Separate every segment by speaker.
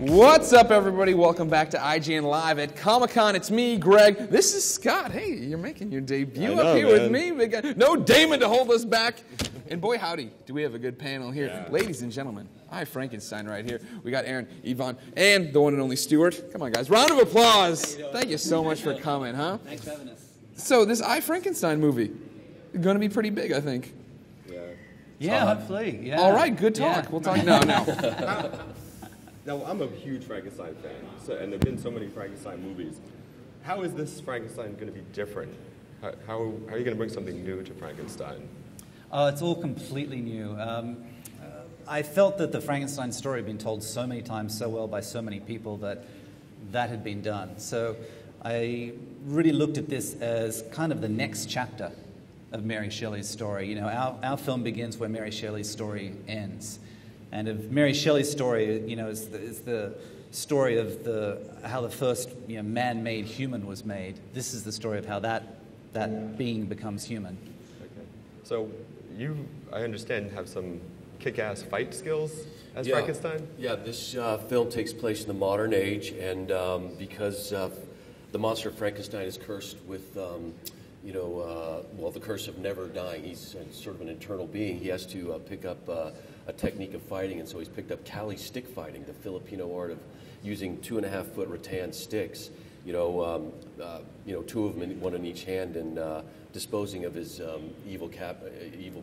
Speaker 1: What's up, everybody? Welcome back to IGN Live at Comic-Con. It's me, Greg. This is Scott. Hey, you're making your debut up here with me. We got no Damon to hold us back. And boy, howdy, do we have a good panel here. Yeah. Ladies and gentlemen, I Frankenstein right here. We got Aaron, Yvonne, and the one and only Stuart. Come on, guys. Round of applause. Thank you so much for coming, huh?
Speaker 2: Thanks for having us.
Speaker 1: So this I Frankenstein movie is going to be pretty big, I think.
Speaker 2: Yeah, hopefully. Yeah.
Speaker 1: All right, good talk. Yeah. We'll talk now.
Speaker 3: Now, I'm a huge Frankenstein fan, and there have been so many Frankenstein movies. How is this Frankenstein going to be different? How are you going to bring something new to Frankenstein?
Speaker 2: It's all completely new. I felt that the Frankenstein story had been told so many times so well by so many people that had been done. So I really looked at this as kind of the next chapter of Mary Shelley's story. You know, our film begins where Mary Shelley's story ends. And if Mary Shelley's story, you know, is the story of how the first man-made human was made. This is the story of how that being becomes human.
Speaker 3: Okay. So you, I understand, have some kick-ass fight skills as Frankenstein?
Speaker 4: Yeah, this film takes place in the modern age, and because the monster Frankenstein is cursed with, the curse of never dying. He's sort of an eternal being. He has to pick up a technique of fighting, and so he's picked up Cali stick fighting, the Filipino art of using 2.5-foot rattan sticks. Two of them, one in each hand, and disposing of his evil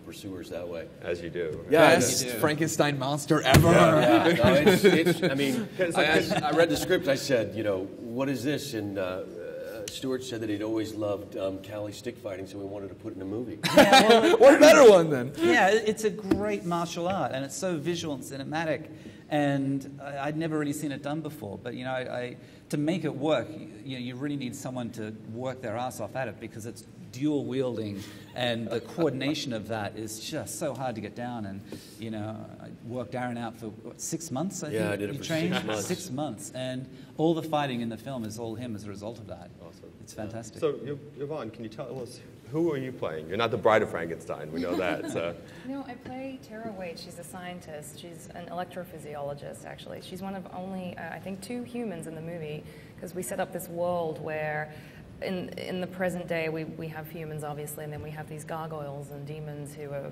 Speaker 4: pursuers that way.
Speaker 3: As you do.
Speaker 1: Yeah, best Frankenstein monster ever.
Speaker 4: Yeah. No, I read the script. I said, what is this? And Stuart said that he'd always loved Cali stick fighting, so we wanted to put it in a movie.
Speaker 2: Yeah, well,
Speaker 1: what a better one, then?
Speaker 2: Yeah, it's a great martial art, and it's so visual and cinematic, and I'd never really seen it done before. But, to make it work, you really need someone to work their ass off at it, because it's dual wielding, and the coordination of that is just so hard to get down. And I worked Aaron out for 6 months. I think
Speaker 4: I did it for 6 months.
Speaker 2: 6 months, and all the fighting in the film is all him as a result of that.
Speaker 3: Awesome.
Speaker 2: It's fantastic.
Speaker 3: So, Yvonne, can you tell us, who are you playing? You're not the bride of Frankenstein. We know that. So.
Speaker 5: No, I play Terra. She's a scientist. She's an electrophysiologist, actually. She's one of only, I think, 2 humans in the movie, because we set up this world where in the present day we have humans, obviously, and then we have these gargoyles and demons who are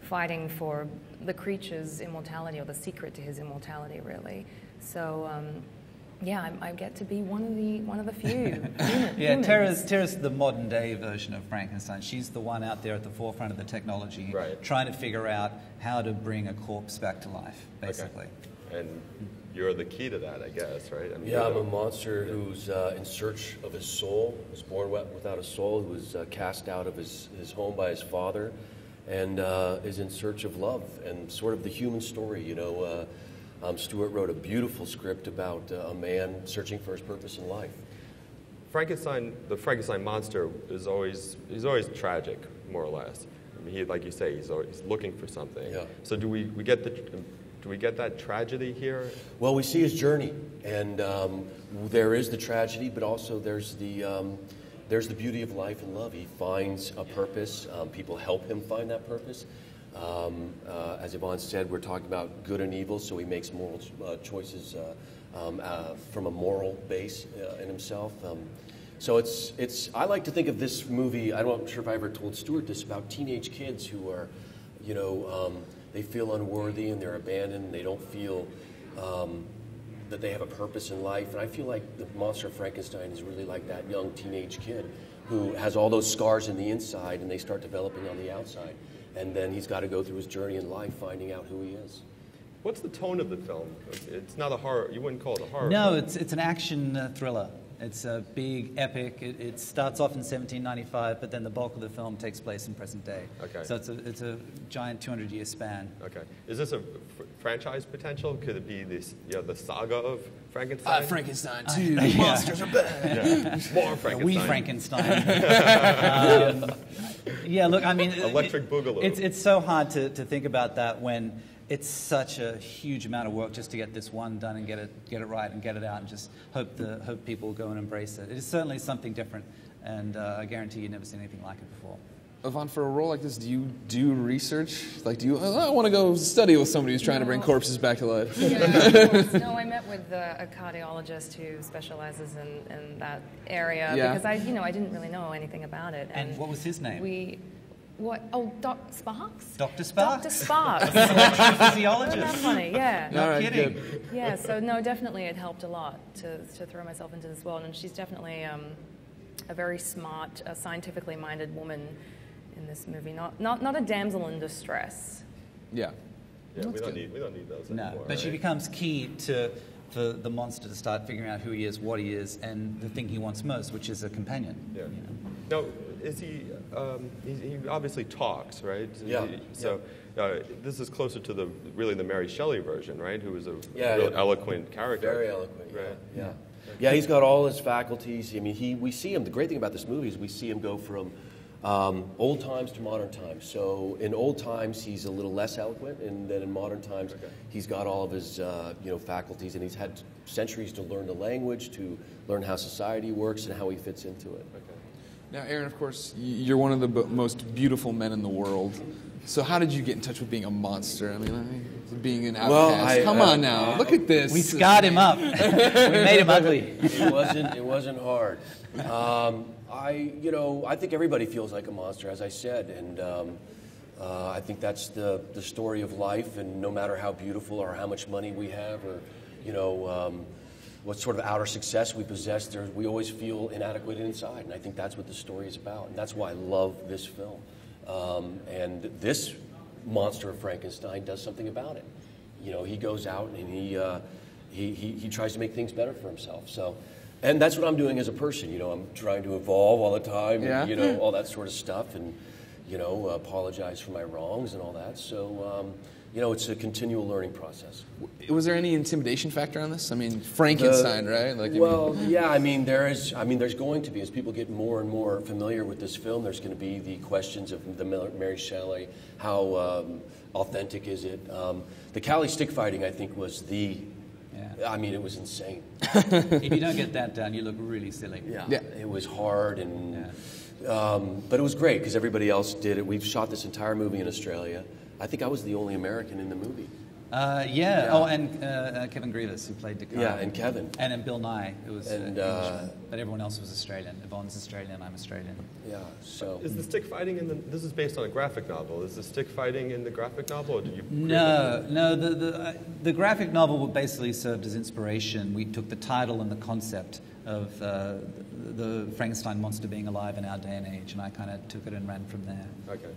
Speaker 5: fighting for the creature's immortality, or the secret to his immortality, really. So, I get to be one of the few.
Speaker 2: Yeah, Terra's the modern day version of Frankenstein. She's the one out there at the forefront of the technology,
Speaker 3: right,
Speaker 2: trying to figure out how to bring a corpse back to life, basically.
Speaker 3: Okay. And you're the key to that, I guess, right?
Speaker 4: I'm a monster who's in search of his soul. Was born without a soul. Who was cast out of his home by his father, and is in search of love and sort of the human story. Stuart wrote a beautiful script about a man searching for his purpose in life.
Speaker 3: Frankenstein, the Frankenstein monster, he's always tragic, more or less. Like you say, he's always looking for something. Yeah. So do we get that tragedy here?
Speaker 4: Well, we see his journey, and there is the tragedy, but also there's the beauty of life and love. He finds a purpose. People help him find that purpose. As Yvonne said, we're talking about good and evil, so he makes moral choices from a moral base in himself. So it's. I like to think of this movie. I'm not sure if I ever told Stuart this, about teenage kids who are, they feel unworthy and they're abandoned. And they don't feel that they have a purpose in life. And I feel like the monster of Frankenstein is really like that young teenage kid who has all those scars in the inside, and they start developing on the outside. And then he's got to go through his journey in life, finding out who he is.
Speaker 3: What's the tone of the film? It's not a horror. You wouldn't call it a horror.
Speaker 2: No, it's an action thriller. It's a big epic. It starts off in 1795, but then the bulk of the film takes place in present day.
Speaker 3: Okay.
Speaker 2: So it's a giant 200-year span.
Speaker 3: Okay. Is this a franchise potential? Could it be this, the saga of Frankenstein?
Speaker 1: Frankenstein 2. The monsters are back.
Speaker 3: More Frankenstein.
Speaker 2: We Frankenstein. Look, I mean,
Speaker 3: Electric Boogaloo.
Speaker 2: It's so hard to think about that when it's such a huge amount of work just to get this one done and get it right and get it out, and just hope people go and embrace it. It is certainly something different, and I guarantee you've never seen anything like it before.
Speaker 1: Yvonne, for a role like this, do you do research? Like, I want to go study with somebody who's trying to bring corpses back to life?
Speaker 5: Yeah, of course. No, I met with a cardiologist who specializes in that area because I didn't really know anything about it.
Speaker 2: And what was his name?
Speaker 5: Sparks?
Speaker 2: Dr. Sparks?
Speaker 5: Dr. Sparks.
Speaker 2: Electrophysiologist.
Speaker 5: Isn't that funny? Yeah.
Speaker 2: No kidding.
Speaker 1: Good.
Speaker 5: Yeah, so no, definitely it helped a lot to throw myself into this world. And she's definitely a very smart, scientifically minded woman in this movie. Not a damsel in distress.
Speaker 1: Yeah.
Speaker 3: Yeah, we don't need those anymore.
Speaker 2: No, but she becomes key for the monster to start figuring out who he is, what he is, and the thing he wants most, which is a companion.
Speaker 3: Yeah. Now, is he obviously talks, right?
Speaker 4: Yeah.
Speaker 3: So this is closer to the Mary Shelley version, right? Who was a real eloquent character.
Speaker 4: Very eloquent,
Speaker 3: right?
Speaker 4: Yeah. Yeah, he's got all his faculties. I mean, we see him. The great thing about this movie is we see him go from old times to modern times. So in old times, he's a little less eloquent, and then in modern times, he's got all of his faculties, and he's had centuries to learn the language, to learn how society works, and how he fits into it.
Speaker 3: Okay.
Speaker 1: Now, Aaron, of course, you're one of the most beautiful men in the world. So how did you get in touch with being a monster? I mean, being an outcast. Come on now, look at this.
Speaker 2: We scarred him up. We made him ugly.
Speaker 4: It wasn't hard. I think everybody feels like a monster, as I said, and I think that's the story of life. And no matter how beautiful or how much money we have, or what sort of outer success we possess, we always feel inadequate inside. And I think that's what the story is about, and that's why I love this film. And this monster of Frankenstein does something about it. He goes out and he tries to make things better for himself. So. And that's what I'm doing as a person. I'm trying to evolve all the time, and, all that sort of stuff, and, apologize for my wrongs and all that. So, it's a continual learning process.
Speaker 1: Was there any intimidation factor on this? I mean, Frankenstein, right?
Speaker 4: There's going to be. As people get more and more familiar with this film, there's going to be the questions of the Mary Shelley, how authentic is it? The Cali stick fighting, I think, was it was insane.
Speaker 2: If you don't get that down, you look really silly.
Speaker 4: Yeah. It was hard, but it was great because everybody else did it. We've shot this entire movie in Australia. I think I was the only American in the movie.
Speaker 2: Oh, and Kevin Grievous, who played Descartes.
Speaker 4: Yeah, and Kevin.
Speaker 2: And then Bill Nye, who was Englishman. But everyone else was Australian. Yvonne's Australian, I'm Australian.
Speaker 4: Yeah, so...
Speaker 3: Is the stick fighting this is based on a graphic novel. Is the stick fighting in the graphic novel, or did you...
Speaker 2: No, the graphic novel basically served as inspiration. We took the title and the concept of the Frankenstein monster being alive in our day and age, and I kind of took it and ran from there.
Speaker 3: Okay.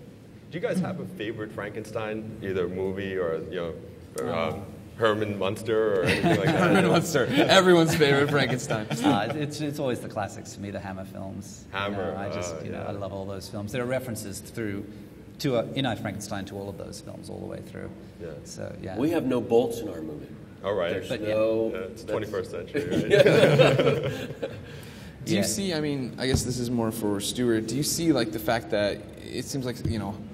Speaker 3: Do you guys have a favorite Frankenstein, either movie or, Herman Munster or anything like that?
Speaker 1: Herman Munster, everyone's favorite Frankenstein.
Speaker 2: It's always the classics to me, the Hammer films.
Speaker 3: Hammer.
Speaker 2: I love all those films. There are references in I Frankenstein to all of those films all the way through.
Speaker 3: Yeah.
Speaker 2: So yeah.
Speaker 4: We have no bolts in our movie.
Speaker 3: All right.
Speaker 4: There's
Speaker 3: it's 21st century, right?
Speaker 1: Do you see, I guess this is more for Stuart, do you see like the fact that it seems like,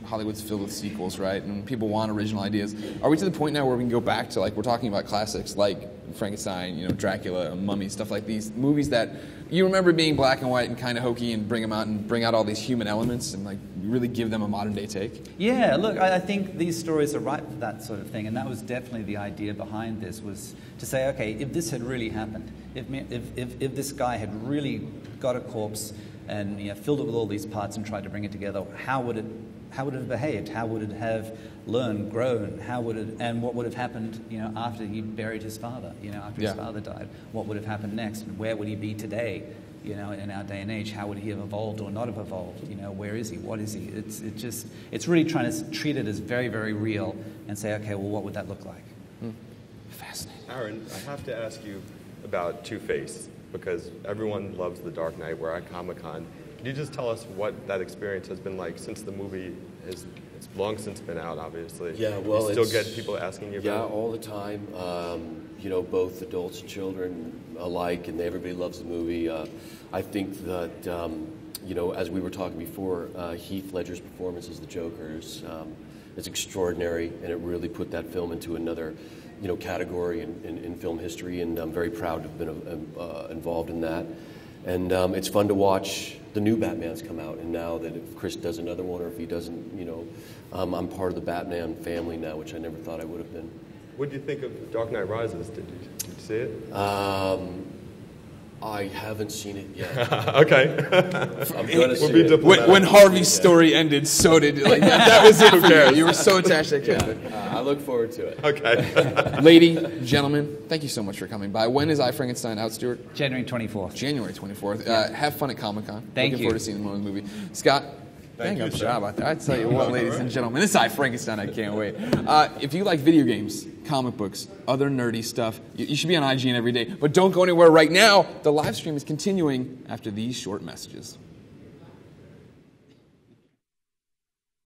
Speaker 1: Hollywood's filled with sequels, right? And people want original ideas. Are we to the point now where we can go back to, we're talking about classics like Frankenstein, Dracula, Mummy, stuff like these movies that you remember being black and white and kind of hokey, and bring them out and bring out all these human elements and really give them a modern day take?
Speaker 2: Yeah, look, I think these stories are ripe for that sort of thing, and that was definitely the idea behind this, was to say, okay, if this had really happened, if this guy had really got a corpse and filled it with all these parts and tried to bring it together, how would it have behaved? How would it have learned, grown? And what would have happened, after he buried his father? After his father died, what would have happened next? And where would he be today? In our day and age, how would he have evolved or not have evolved? Where is he? What is he? It's really trying to treat it as very, very real and say, okay, well, what would that look like?
Speaker 1: Fascinating.
Speaker 3: Aaron, I have to ask you about Two-Face, because everyone loves The Dark Knight. We're at Comic-Con. Can you just tell us what that experience has been like since the movie it's long since been out, obviously?
Speaker 4: Yeah, well,
Speaker 3: you still get people asking you about it?
Speaker 4: Yeah, all the time. Both adults and children alike, and everybody loves the movie. I think that, as we were talking before, Heath Ledger's performance as the Joker is extraordinary, and it really put that film into another, category in film history, and I'm very proud to have been involved in that. And it's fun to watch the new Batman's come out, and now that if Chris does another one or if he doesn't, I'm part of the Batman family now, which I never thought I would have been.
Speaker 3: What do you think of Dark Knight Rises? Did you see it?
Speaker 4: I haven't seen it yet.
Speaker 3: Okay.
Speaker 4: I'm gonna see it.
Speaker 1: When Harvey's story ended, so did that was it for you. You were so attached to that character.
Speaker 4: I look forward to it.
Speaker 3: Okay.
Speaker 1: Lady, gentlemen, thank you so much for coming by. When is I Frankenstein out, Stuart?
Speaker 2: January 24th.
Speaker 1: January 24th. Have fun at Comic-Con.
Speaker 2: Thank
Speaker 1: Looking
Speaker 2: you.
Speaker 1: forward to seeing the movie. Scott,
Speaker 3: Thank you,
Speaker 1: up
Speaker 3: sir.
Speaker 1: job out there. I tell you what, ladies and gentlemen, this is I Frankenstein. I can't wait. If you like video games, comic books, other nerdy stuff, you should be on IGN every day. But don't go anywhere right now. The live stream is continuing after these short messages.